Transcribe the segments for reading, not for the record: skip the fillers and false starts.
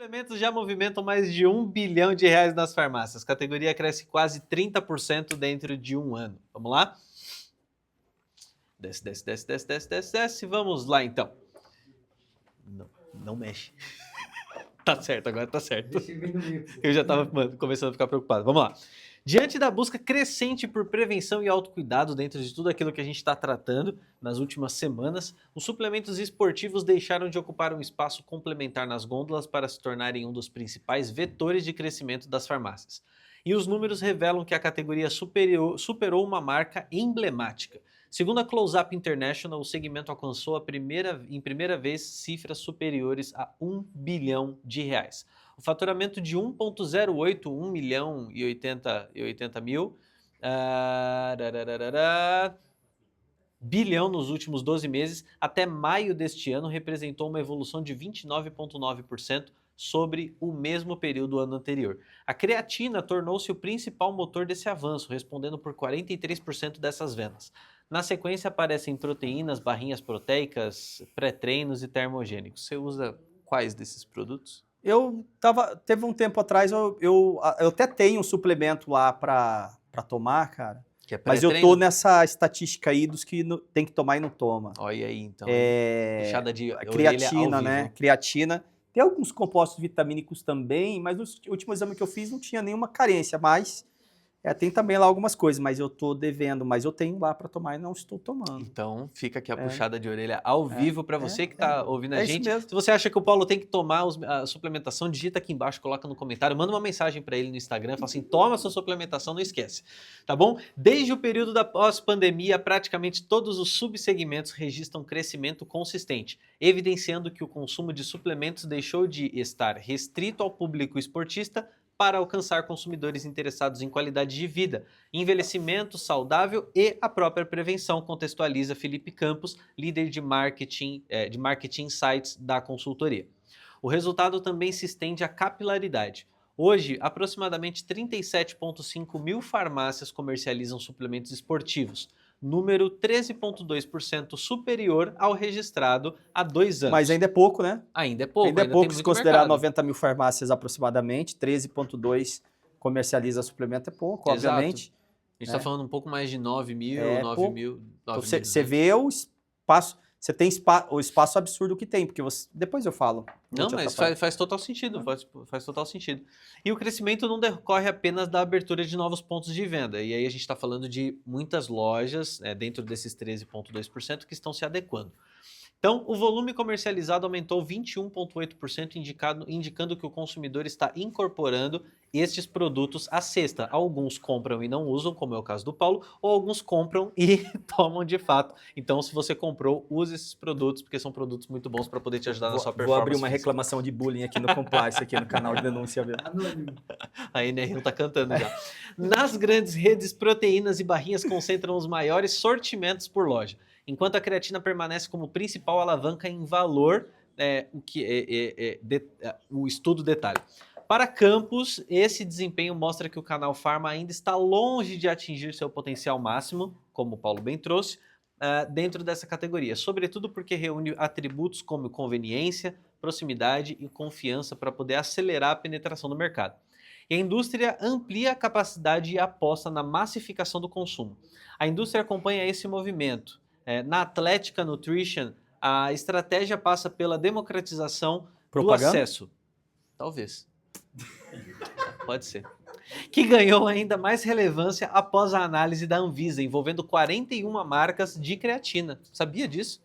Suplementos já movimentam mais de R$ 1 bilhão nas farmácias. A categoria cresce quase 30% dentro de um ano. Vamos lá? Desce. Vamos lá, então. Não mexe. Tá certo, agora tá certo. Eu já tava começando a ficar preocupado. Vamos lá. Diante da busca crescente por prevenção e autocuidado dentro de tudo aquilo que a gente está tratando nas últimas semanas, os suplementos esportivos deixaram de ocupar um espaço complementar nas gôndolas para se tornarem um dos principais vetores de crescimento das farmácias. E os números revelam que a categoria superou uma marca emblemática. Segundo a Close Up International, o segmento alcançou em primeira vez cifras superiores a R$ 1 bilhão. O faturamento de 1,08 milhão e 80 mil bilhão nos últimos 12 meses, até maio deste ano, representou uma evolução de 29,9% sobre o mesmo período do ano anterior. A creatina tornou-se o principal motor desse avanço, respondendo por 43% dessas vendas. Na sequência aparecem proteínas, barrinhas proteicas, pré-treinos e termogênicos. Você usa quais desses produtos? Teve um tempo atrás, eu até tenho um suplemento lá pra tomar, cara. Que é mas eu tô nessa estatística aí dos que tem que tomar e não toma. Olha aí, então. Puxada de creatina, né? Creatina. Tem alguns compostos vitamínicos também, mas no último exame que eu fiz não tinha nenhuma carência, mas tem também lá algumas coisas, mas eu tô devendo, mas eu tenho lá para tomar e não estou tomando. Então fica aqui a puxada de orelha ao vivo para você que tá ouvindo a gente. Se você acha que o Paulo tem que tomar a suplementação, digita aqui embaixo, coloca no comentário, manda uma mensagem para ele no Instagram, fala assim, toma a sua suplementação, não esquece, tá bom? Desde o período da pós-pandemia, praticamente todos os subsegmentos registram crescimento consistente, evidenciando que o consumo de suplementos deixou de estar restrito ao público esportista para alcançar consumidores interessados em qualidade de vida, envelhecimento saudável e a própria prevenção, contextualiza Felipe Campos, líder de marketing insights da consultoria. O resultado também se estende à capilaridade. Hoje, aproximadamente 37,5 mil farmácias comercializam suplementos esportivos, número 13,2% superior ao registrado há 2 anos. Mas ainda é pouco, né? Ainda é pouco. Ainda é pouco se considerar mercado. 90 mil farmácias aproximadamente, 13,2 comercializa suplemento, é pouco, obviamente. A gente está falando um pouco mais de 9 mil, 9 mil. Você vê o espaço, você tem o espaço absurdo que tem, porque depois eu falo. Não, mas faz total sentido, faz total sentido. E o crescimento não decorre apenas da abertura de novos pontos de venda. E aí a gente está falando de muitas lojas, dentro desses 13,2%, que estão se adequando. Então, o volume comercializado aumentou 21,8%, indicando que o consumidor está incorporando estes produtos à cesta. Alguns compram e não usam, como é o caso do Paulo, ou alguns compram e tomam de fato. Então, se você comprou, use esses produtos, porque são produtos muito bons para poder te ajudar na sua performance. Vou abrir uma reclamação de bullying aqui no Compliance, aqui no canal de denúncia. A NR1 tá cantando já. Nas grandes redes, proteínas e barrinhas concentram os maiores sortimentos por loja. Enquanto a creatina permanece como principal alavanca em valor, o estudo detalha. Para Campos, esse desempenho mostra que o canal Pharma ainda está longe de atingir seu potencial máximo, como o Paulo bem trouxe, dentro dessa categoria. Sobretudo porque reúne atributos como conveniência, proximidade e confiança para poder acelerar a penetração no mercado. E a indústria amplia a capacidade e aposta na massificação do consumo. A indústria acompanha esse movimento. Na Atlética Nutrition, a estratégia passa pela democratização do acesso. Talvez. Pode ser. Que ganhou ainda mais relevância após a análise da Anvisa, envolvendo 41 marcas de creatina. Sabia disso?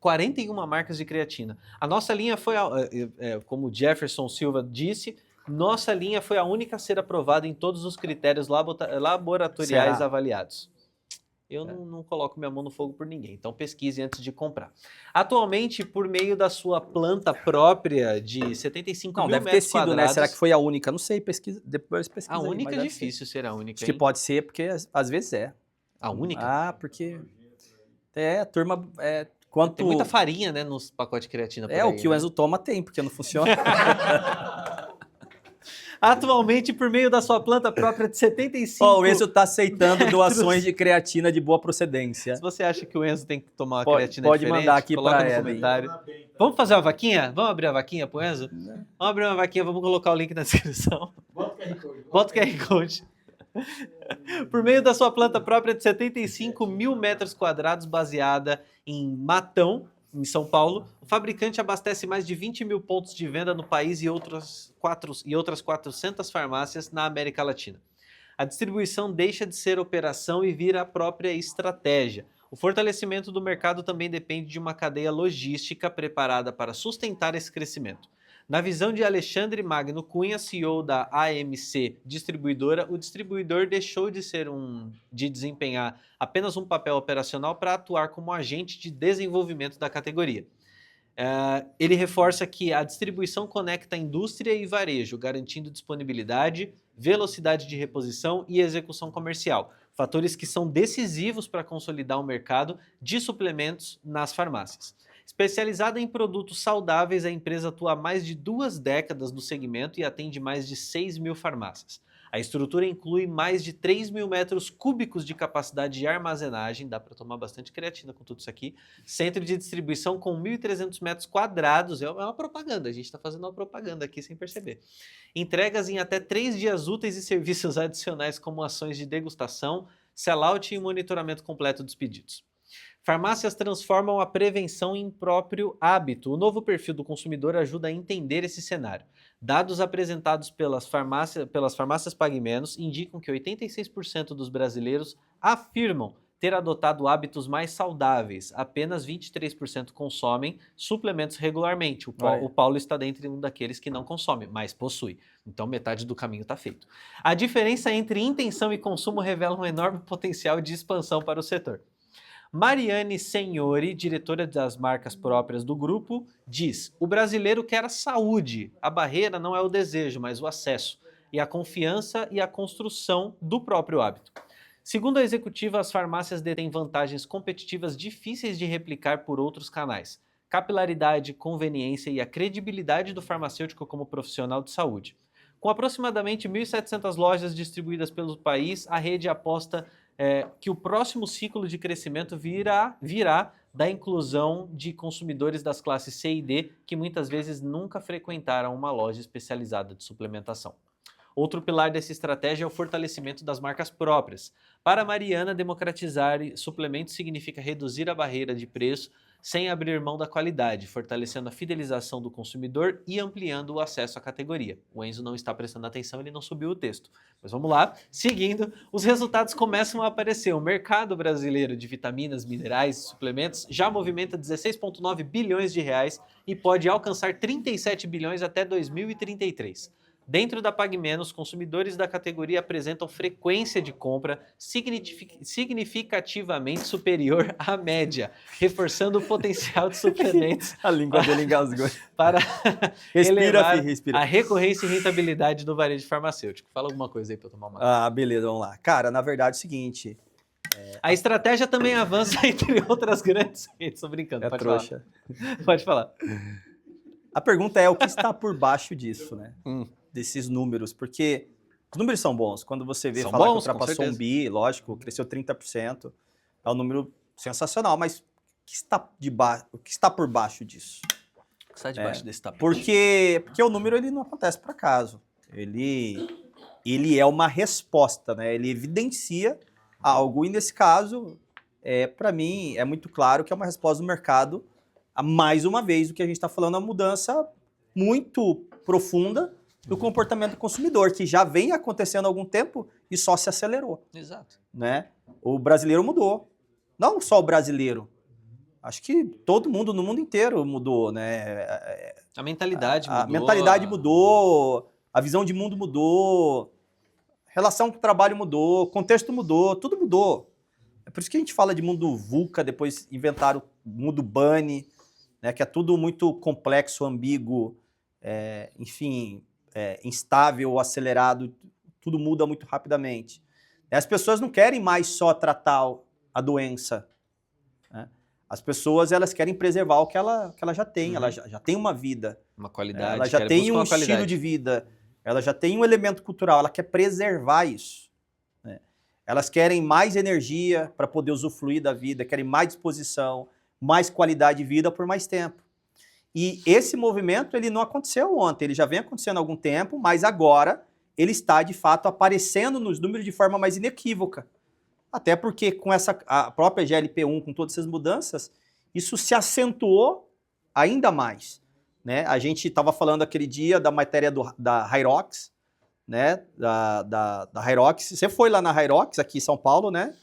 41 marcas de creatina. A nossa linha foi, como o Jefferson Silva disse, nossa linha foi a única a ser aprovada em todos os critérios laboratoriais avaliados. Eu não coloco minha mão no fogo por ninguém, então pesquise antes de comprar. Atualmente, por meio da sua planta própria de 75 mil metros quadrados... né? Será que foi a única? Não sei, depois pesquisa. A única é difícil ser a única, Acho que pode ser, porque às vezes é. A única? Porque... a turma... Tem muita farinha, né, nos pacotes de creatina por aí, o que o Enzo toma tem, porque não funciona. Atualmente, por meio da sua planta própria de 75... O Enzo está aceitando doações de creatina de boa procedência. Se você acha que o Enzo tem que tomar uma creatina pode diferente, mandar aqui coloca pra no ela. comentário. Vamos fazer uma vaquinha? Vamos abrir a vaquinha pro Enzo? Vamos abrir uma vaquinha, vamos colocar o link na descrição. Bota o QR Code. Por meio da sua planta própria de 75 mil metros quadrados, baseada em Matão, em São Paulo, o fabricante abastece mais de 20 mil pontos de venda no país e outras 400 farmácias na América Latina. A distribuição deixa de ser operação e vira a própria estratégia. O fortalecimento do mercado também depende de uma cadeia logística preparada para sustentar esse crescimento. Na visão de Alexandre Magno Cunha, CEO da AMC Distribuidora, o distribuidor deixou de desempenhar apenas um papel operacional para atuar como agente de desenvolvimento da categoria. Ele reforça que a distribuição conecta indústria e varejo, garantindo disponibilidade, velocidade de reposição e execução comercial, fatores que são decisivos para consolidar o mercado de suplementos nas farmácias. Especializada em produtos saudáveis, a empresa atua há mais de 2 décadas no segmento e atende mais de 6 mil farmácias. A estrutura inclui mais de 3 mil metros cúbicos de capacidade de armazenagem, dá para tomar bastante creatina com tudo isso aqui, centro de distribuição com 1.300 metros quadrados, é uma propaganda, a gente está fazendo uma propaganda aqui sem perceber. Entregas em até 3 dias úteis e serviços adicionais como ações de degustação, sell-out e monitoramento completo dos pedidos. Farmácias transformam a prevenção em próprio hábito. O novo perfil do consumidor ajuda a entender esse cenário. Dados apresentados pelas farmácias Pague Menos indicam que 86% dos brasileiros afirmam ter adotado hábitos mais saudáveis. Apenas 23% consomem suplementos regularmente. O Paulo está dentre um daqueles que não consome, mas possui. Então metade do caminho está feito. A diferença entre intenção e consumo revela um enorme potencial de expansão para o setor. Mariane Senhori, diretora das marcas próprias do grupo, diz: o brasileiro quer a saúde, a barreira não é o desejo, mas o acesso, e a confiança e a construção do próprio hábito. Segundo a executiva, as farmácias detêm vantagens competitivas difíceis de replicar por outros canais: capilaridade, conveniência e a credibilidade do farmacêutico como profissional de saúde. Com aproximadamente 1.700 lojas distribuídas pelo país, a rede aposta que o próximo ciclo de crescimento virá da inclusão de consumidores das classes C e D que muitas vezes nunca frequentaram uma loja especializada de suplementação. Outro pilar dessa estratégia é o fortalecimento das marcas próprias. Para a Mariana, democratizar suplementos significa reduzir a barreira de preço sem abrir mão da qualidade, fortalecendo a fidelização do consumidor e ampliando o acesso à categoria. O Enzo não está prestando atenção, ele não subiu o texto. Mas vamos lá, seguindo, os resultados começam a aparecer. O mercado brasileiro de vitaminas, minerais e suplementos já movimenta 16,9 bilhões de reais e pode alcançar 37 bilhões até 2033. Dentro da Pague Menos, consumidores da categoria apresentam frequência de compra significativamente superior à média, reforçando o potencial de suplementos. A língua dele engasgou. Para elevar respira. A recorrência e rentabilidade do varejo farmacêutico. Fala alguma coisa aí para eu tomar uma. Beleza, vamos lá. Cara, na verdade é o seguinte... A estratégia também avança entre outras grandes redes. Tô brincando, pode trouxa. falar. Pode falar. A pergunta é o que está por baixo disso, né? Desses números, porque os números são bons. Quando você vê falar que ultrapassou 1 bi, lógico, cresceu 30%, é um número sensacional, mas o que está por baixo disso? O que está debaixo desse tapete? Porque o número ele não acontece por acaso. Ele é uma resposta, né? Ele evidencia algo, e nesse caso, para mim, é muito claro que é uma resposta do mercado a, mais uma vez, o que a gente está falando, uma mudança muito profunda do comportamento do consumidor, que já vem acontecendo há algum tempo e só se acelerou. Exato. Né? O brasileiro mudou. Não só o brasileiro. Acho que todo mundo no mundo inteiro mudou, né? A mentalidade mudou. A mentalidade mudou, a visão de mundo mudou, relação com o trabalho mudou, contexto mudou, tudo mudou. É por isso que a gente fala de mundo VUCA, depois inventaram o mundo BANI, né? Que é tudo muito complexo, ambíguo, instável, acelerado, tudo muda muito rapidamente. As pessoas não querem mais só tratar a doença, né? As pessoas elas querem preservar o que ela já tem, ela já tem uma vida, uma qualidade, ela já tem um estilo de vida. ela já tem um elemento cultural, ela quer preservar isso. Né? Elas querem mais energia para poder usufruir da vida, querem mais disposição, mais qualidade de vida por mais tempo. E esse movimento ele não aconteceu ontem, ele já vem acontecendo há algum tempo, mas agora ele está, de fato, aparecendo nos números de forma mais inequívoca. Até porque com a própria GLP-1, com todas essas mudanças, isso se acentuou ainda mais. Né? A gente estava falando aquele dia da matéria da Hyrox, né? da Hyrox. Você foi lá na Hyrox, aqui em São Paulo, né?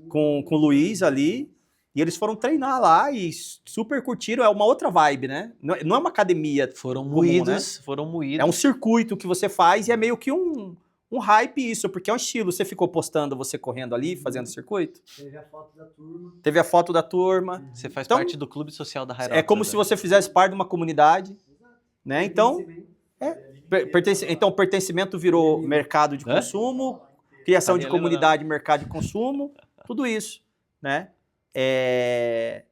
Com o Luiz ali, e eles foram treinar lá e super curtiram. É uma outra vibe, né? Não é uma academia. Foram moídos, né? Foram moídos. É um circuito que você faz e é meio que um hype isso, porque é um estilo. Você ficou postando você correndo ali, fazendo circuito? Teve a foto da turma. Teve a foto da turma. Você faz parte do clube social da Hyrox. É como se você fizesse parte de uma comunidade. Né? Então, então, pertencimento virou mercado de consumo, criação de comunidade, mercado de consumo, tudo isso. Né? E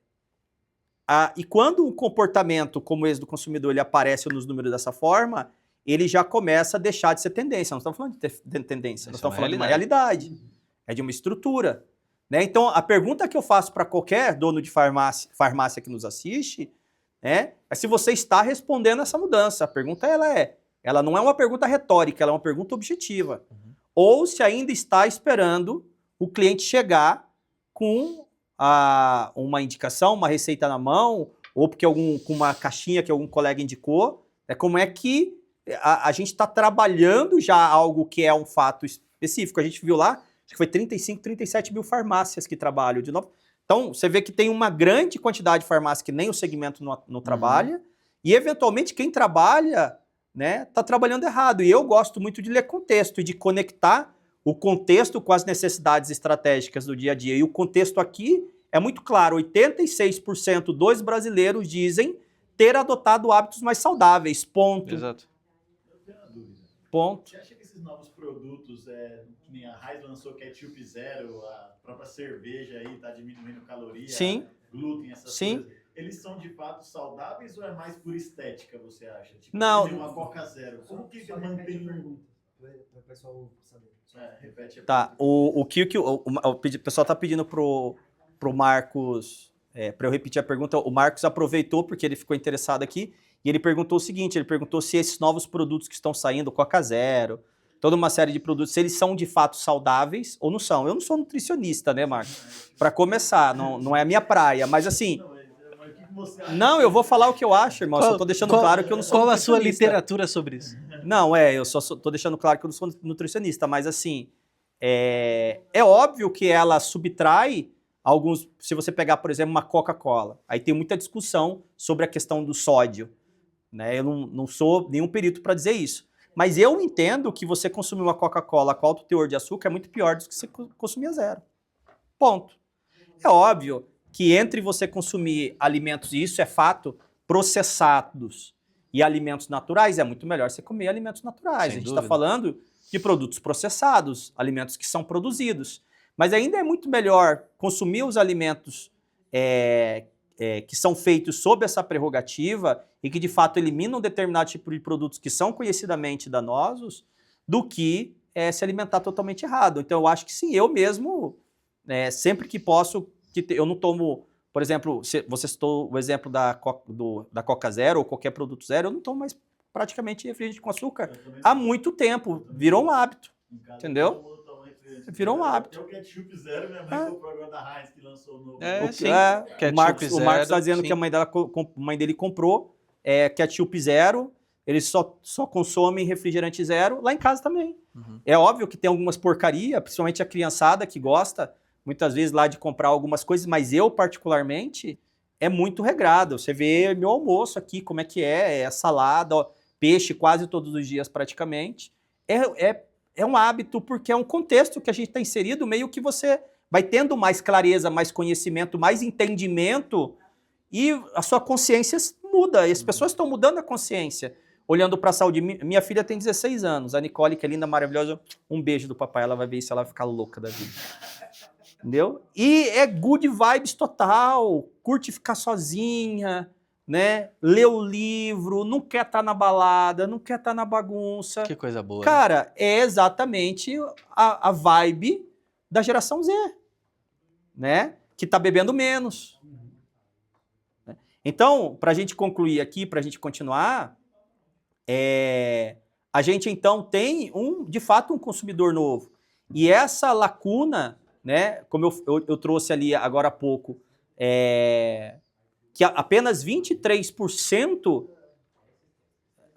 quando um comportamento como esse do consumidor ele aparece nos números dessa forma, ele já começa a deixar de ser tendência. Não estamos falando de tendência, nós estamos falando de uma realidade. É de uma estrutura. Né? Então, a pergunta que eu faço para qualquer dono de farmácia que nos assiste é se você está respondendo essa mudança. A pergunta ela não é uma pergunta retórica, ela é uma pergunta objetiva. Ou se ainda está esperando o cliente chegar com uma indicação, uma receita na mão, ou porque com uma caixinha que algum colega indicou. Como é que a gente está trabalhando já algo que é um fato específico. A gente viu lá, acho que foi 35, 37 mil farmácias que trabalham de novo. Então, você vê que tem uma grande quantidade de farmácias que nem o segmento não trabalha, e eventualmente quem trabalha, né, está trabalhando errado. E eu gosto muito de ler contexto e de conectar o contexto com as necessidades estratégicas do dia a dia. E o contexto aqui é muito claro, 86% dos brasileiros dizem ter adotado hábitos mais saudáveis, ponto. Exato. Eu tenho uma dúvida. Ponto. Você acha que esses novos produtos, que nem a Heinz lançou ketchup zero, a própria cerveja aí está diminuindo caloria, Sim. glúten, essas Sim. coisas, eles são de fato saudáveis ou é mais por estética, você acha? Tipo, não. Uma Coca Zero. Como que mantém... Para o pessoal saber. Repete a Tá, o pessoal está pedindo pro Marcos, para eu repetir a pergunta, o Marcos aproveitou porque ele ficou interessado aqui, e ele perguntou o seguinte, ele perguntou se esses novos produtos que estão saindo, Coca Zero, toda uma série de produtos, se eles são de fato saudáveis ou não são. Eu não sou nutricionista, né, Marcos? Para começar, não é a minha praia, mas assim... Não, eu vou falar o que eu acho, irmão, eu só tô deixando claro que eu não sou nutricionista. Qual a sua literatura sobre isso? Não, eu só tô deixando claro que eu não sou nutricionista, mas assim, é óbvio que ela subtrai alguns... Se você pegar, por exemplo, uma Coca-Cola, aí tem muita discussão sobre a questão do sódio, né? Eu não sou nenhum perito para dizer isso. Mas eu entendo que você consumir uma Coca-Cola com alto teor de açúcar é muito pior do que você consumir zero. Ponto. É óbvio que entre você consumir alimentos, e isso é fato, processados e alimentos naturais, é muito melhor você comer alimentos naturais. Sem a gente dúvida. está falando de produtos processados, alimentos que são produzidos. Mas ainda é muito melhor consumir os alimentos que são feitos sob essa prerrogativa e que de fato eliminam determinado tipo de produtos que são conhecidamente danosos, do que se alimentar totalmente errado. Então eu acho que sim, eu mesmo, sempre que posso, eu não tomo, por exemplo, você citou o exemplo da Coca Zero ou qualquer produto zero, eu não tomo mais praticamente refrigerante com açúcar há muito tempo, virou um hábito, entendeu? Virou um hábito. Até o ketchup zero, minha mãe comprou agora da Heinz, que lançou o novo. O Marcos está dizendo sim. que a mãe dele comprou ketchup zero, eles só consomem refrigerante zero, lá em casa também. É óbvio que tem algumas porcarias, principalmente a criançada que gosta, muitas vezes lá de comprar algumas coisas, mas eu particularmente, é muito regrado. Você vê meu almoço aqui, como é que é salada, peixe quase todos os dias praticamente. É um hábito, porque é um contexto que a gente está inserido, meio que você vai tendo mais clareza, mais conhecimento, mais entendimento, e a sua consciência muda, e as pessoas estão mudando a consciência, olhando para a saúde. Minha filha tem 16 anos, a Nicole, que é linda, maravilhosa, um beijo do papai, ela vai ver isso, ela vai ficar louca da vida. Entendeu? E é good vibes total, curte ficar sozinha, né? Lê o livro, não quer estar na balada, não quer estar na bagunça. Que coisa boa. Cara, é exatamente a vibe da geração Z, né? Que tá bebendo menos. Né? Então, para a gente concluir aqui, para a gente continuar, a gente então tem de fato um consumidor novo. E essa lacuna, né? Como eu trouxe ali agora há pouco, que apenas 23%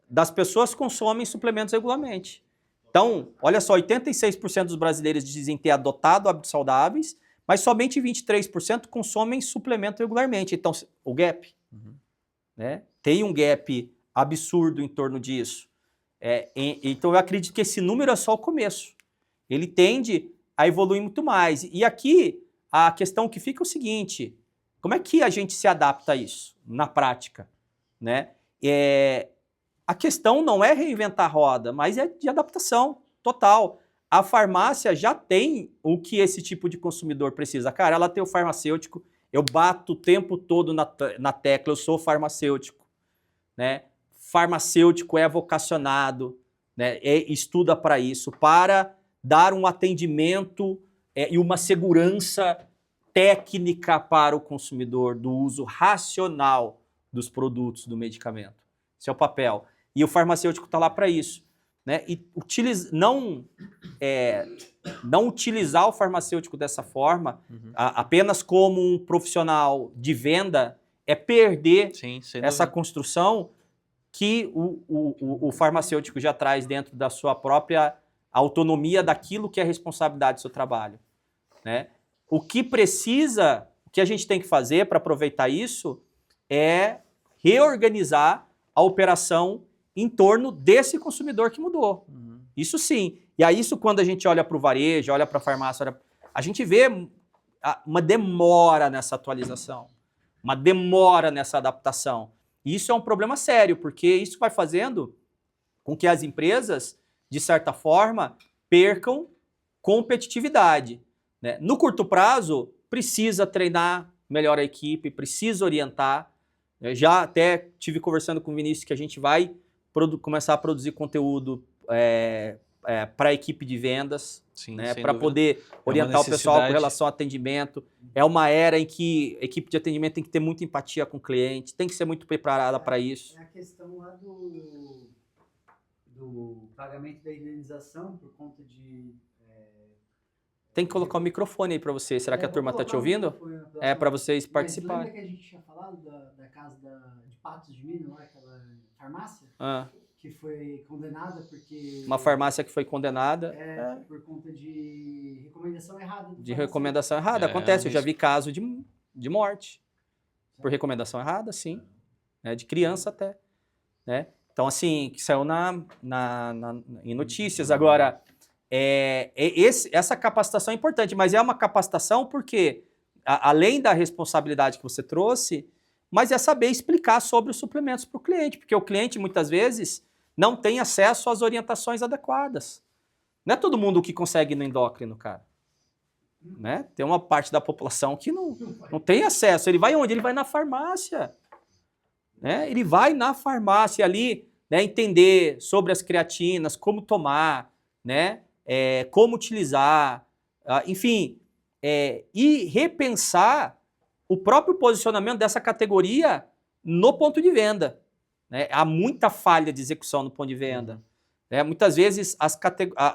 das pessoas consomem suplementos regularmente. Então, olha só, 86% dos brasileiros dizem ter adotado hábitos saudáveis, mas somente 23% consomem suplemento regularmente. Então, o gap, né? Tem um gap absurdo em torno disso. Então, eu acredito que esse número é só o começo. Ele tende a evoluir muito mais. E aqui, a questão que fica é o seguinte: como é que a gente se adapta a isso na prática? Né? A questão não é reinventar a roda, mas é de adaptação total. A farmácia já tem o que esse tipo de consumidor precisa. Cara, ela tem o farmacêutico, eu bato o tempo todo na tecla, eu sou farmacêutico. Né? Farmacêutico é vocacionado, né? Estuda para isso, para dar um atendimento e uma segurança técnica para o consumidor do uso racional dos produtos do medicamento. Esse é o papel. E o farmacêutico está lá para isso. Né? E não utilizar o farmacêutico dessa forma, apenas como um profissional de venda, é perder essa construção que o farmacêutico já traz dentro da sua própria autonomia daquilo que é responsabilidade do seu trabalho. Né? O que a gente tem que fazer para aproveitar isso é reorganizar a operação em torno desse consumidor que mudou. Isso sim. E aí, isso quando a gente olha para o varejo, olha para a farmácia, a gente vê uma demora nessa atualização, uma demora nessa adaptação. E isso é um problema sério, porque isso vai fazendo com que as empresas, de certa forma, percam competitividade. Né? No curto prazo, precisa treinar melhor a equipe, precisa orientar. Eu já até tive conversando com o Vinícius que a gente vai começar a produzir conteúdo para a equipe de vendas, né, para poder orientar o pessoal com relação ao atendimento. É uma era em que a equipe de atendimento tem que ter muita empatia com o cliente, tem que ser muito preparada para isso. É a questão lá do pagamento da indenização por conta de... Tem que colocar o microfone aí para você. Será que a turma está te ouvindo? Para vocês participarem. Lembra que a gente tinha falado da casa de Patos de Minas, lá, aquela farmácia? Que foi condenada porque... Uma farmácia que foi condenada. Por conta de recomendação errada. De recomendação errada. Acontece, eu já vi caso de morte. Por recomendação errada, sim. Né? De criança até. Né? Então, assim, que saiu em notícias. Agora, essa capacitação é importante, mas é uma capacitação porque, além da responsabilidade que você trouxe, mas é saber explicar sobre os suplementos para o cliente, porque o cliente, muitas vezes, não tem acesso às orientações adequadas. Não é todo mundo que consegue ir no endócrino, cara. Né? Tem uma parte da população que não tem acesso. Ele vai onde? Ele vai na farmácia. Né? Ele vai na farmácia ali, né, entender sobre as creatinas, como tomar, né, como utilizar, enfim, e repensar o próprio posicionamento dessa categoria no ponto de venda. Né? Há muita falha de execução no ponto de venda. Né? Muitas vezes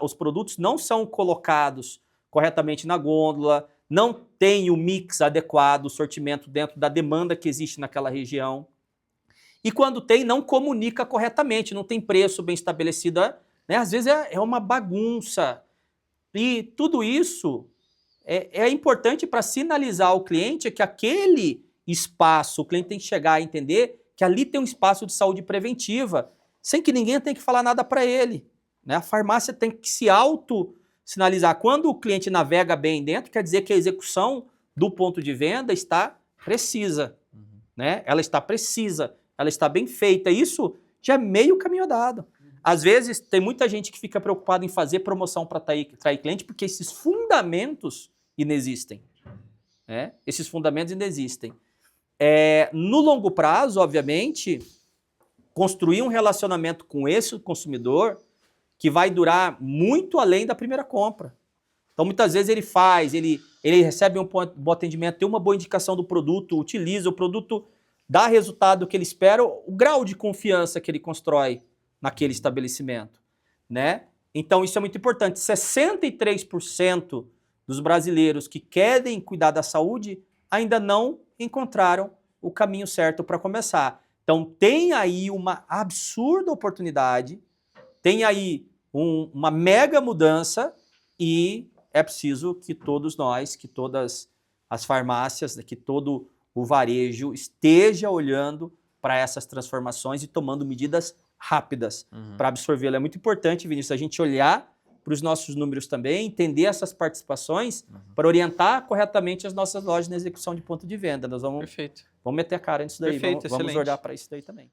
os produtos não são colocados corretamente na gôndola, não tem o mix adequado, o sortimento dentro da demanda que existe naquela região. E quando tem, não comunica corretamente, não tem preço bem estabelecido. Né? Às vezes é uma bagunça. E tudo isso é importante para sinalizar ao cliente que aquele espaço, o cliente tem que chegar a entender que ali tem um espaço de saúde preventiva, sem que ninguém tenha que falar nada para ele. Né? A farmácia tem que se auto-sinalizar. Quando o cliente navega bem dentro, quer dizer que a execução do ponto de venda está precisa. Né? Ela está precisa, ela está bem feita. Isso já é meio caminho andado. Às vezes, tem muita gente que fica preocupada em fazer promoção para atrair cliente, porque esses fundamentos inexistem. Né? Esses fundamentos inexistem. No longo prazo, obviamente, construir um relacionamento com esse consumidor que vai durar muito além da primeira compra. Então, muitas vezes ele recebe um bom atendimento, tem uma boa indicação do produto, utiliza o produto, dá resultado que ele espera, o grau de confiança que ele constrói naquele estabelecimento, né? Então, isso é muito importante. 63% dos brasileiros que querem cuidar da saúde ainda não encontraram o caminho certo para começar. Então, tem aí uma absurda oportunidade, tem aí uma mega mudança e é preciso que todos nós, que todas as farmácias, que todo o varejo esteja olhando para essas transformações e tomando medidas rápidas para absorvê-la. É muito importante, Vinícius, a gente olhar para os nossos números também, entender essas participações para orientar corretamente as nossas lojas na execução de ponto de venda. Nós vamos meter a cara nisso daí, vamos olhar para isso daí também.